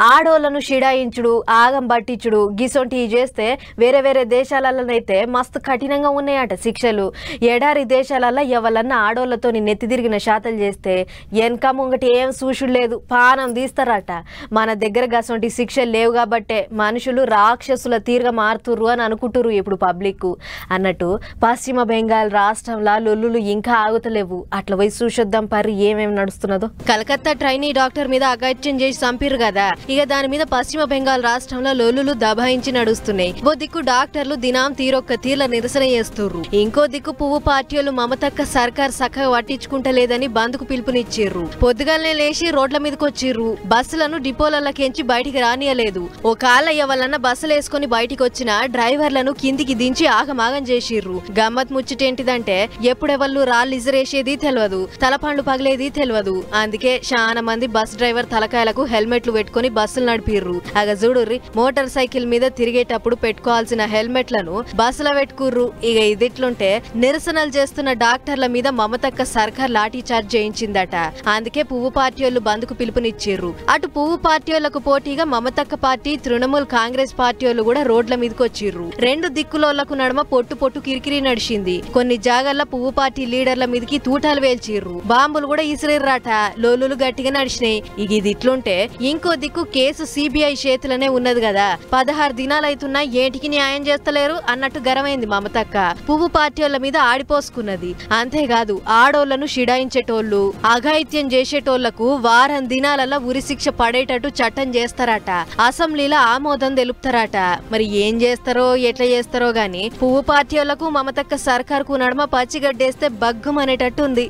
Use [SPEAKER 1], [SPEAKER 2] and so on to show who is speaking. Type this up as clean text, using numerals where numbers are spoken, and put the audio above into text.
[SPEAKER 1] ఆడోళ్లను షిడాయించుడు ఆగం పట్టించుడు గిసొంటి చేస్తే వేరే వేరే దేశాలలోనైతే మస్తు కఠినంగా ఉన్నాయట శిక్షలు. ఎడారి దేశాలలో ఎవరన్నా ఆడోళ్లతో నెత్తి తిరిగిన శాతలు చేస్తే వెనక ముంగటి ఏం సూషుడు లేదు, పానం తీస్తారట. మన దగ్గర గసొంటి శిక్షలు లేవు కాబట్టే మనుషులు రాక్షసుల తీరుగా మారుతుర్రు అని అనుకుంటుర్రు ఇప్పుడు పబ్లిక్ అన్నట్టు. పశ్చిమ బెంగాల్ రాష్ట్రంలో లొల్లులు ఇంకా ఆగుతలేవు. అట్లా పోయి చూసొద్దాం పర్రి ఏమేమి నడుస్తున్నదో. కలకత్తా ట్రైనీ డాక్టర్ మీద అఘాయిత్యం చేసి చంపిర్రు కదా, ఇక దాని మీద పశ్చిమ బెంగాల్ రాష్ట్రంలో లొల్లులు దబాయించి నడుస్తున్నాయి. ఓ దిక్కు డాక్టర్లు దినాం తీరొక్క తీర్ల నిరసన చేస్తుర్రు, ఇంకో దిక్కు పువ్వు పార్టీలు మమతక్క సర్కార్ సక్కగా పట్టించుకుంటలేదని బంద్కు పిలుపునిచ్చిర్రు. పొద్దుగాలనే లేచి రోడ్ల మీదకి వచ్చిర్రు. బస్సులను డిపోలకెంచి బయటికి రానియలేదు. ఓ కాళ్ళ ఎవరన్నా బస్సులు వేసుకుని బయటికి వచ్చిన డ్రైవర్లను కిందికి దించి ఆగమాగం చేసిర్రు. గమ్మత్ ముచ్చటేంటిదంటే ఎప్పుడెవళ్ళు రాళ్ళు ఇజరేసేది తెలియదు, తలపండ్లు పగిలేది తెలియదు. అందుకే చాలా మంది బస్ డ్రైవర్ తలకాయలకు హెల్మెట్లు పెట్టుకుని బస్సులు నడిపిర్రు. అగ చూడుర్రి, మోటార్ సైకిల్ మీద తిరిగేటప్పుడు పెట్టుకోవాల్సిన హెల్మెట్లను బస్సులో పెట్టుకుర్రు. ఇక ఇదిట్లుంటే నిరసనలు చేస్తున్న డాక్టర్ల మీద మమతక్క సర్కార్ లాఠీ చార్జ్ చేయించిందట. అందుకే పువ్వు పార్టీ వాళ్ళు బంద్కు పిలుపునిచ్చిర్రు. అటు పువ్వు పార్టీ వాళ్లకు పోటీగా మమతక్క పార్టీ, తృణమూల్ కాంగ్రెస్ పార్టీ వాళ్ళు కూడా రోడ్ల మీదకి వచ్చిర్రు. రెండు దిక్కులోళ్లకు నడుమ పొట్టు పొట్టు కిరికిరి నడిచింది. కొన్ని జాగాల్లో పువ్వు పార్టీ లీడర్ల మీదకి తూటాలు వేల్చిర్రు, బాంబులు కూడా ఇసిరిర్రాట. లోలులు గట్టిగా నడిచినాయి. ఇక ఇది ఇట్లుంటే ఇంకో దిక్కు కేసు సిబిఐ చేతులనే ఉన్నది కదా, 16 దినాలైతున్నా ఏటికి న్యాయం చేస్తలేరు అన్నట్టు గరమైంది మమతక్క. పువ్వు పార్టీ వాళ్ళ మీద ఆడిపోసుకున్నది. అంతేకాదు ఆడోళ్లను షిడాయించేటోళ్లు, అఘాయిత్యం చేసేటోళ్లకు వారం దినాలలో ఉరిశిక్ష పడేటట్టు చట్టం చేస్తారట. అసెంబ్లీలో ఆమోదం తెలుపుతారట. మరి ఏం చేస్తారో ఎట్లా చేస్తారో గాని పువ్వు పార్టీ వాళ్లకు మమతక్క సర్కార్కు నడుమ పచ్చిగడ్డేస్తే బగ్గుమనేటట్టు ఉంది.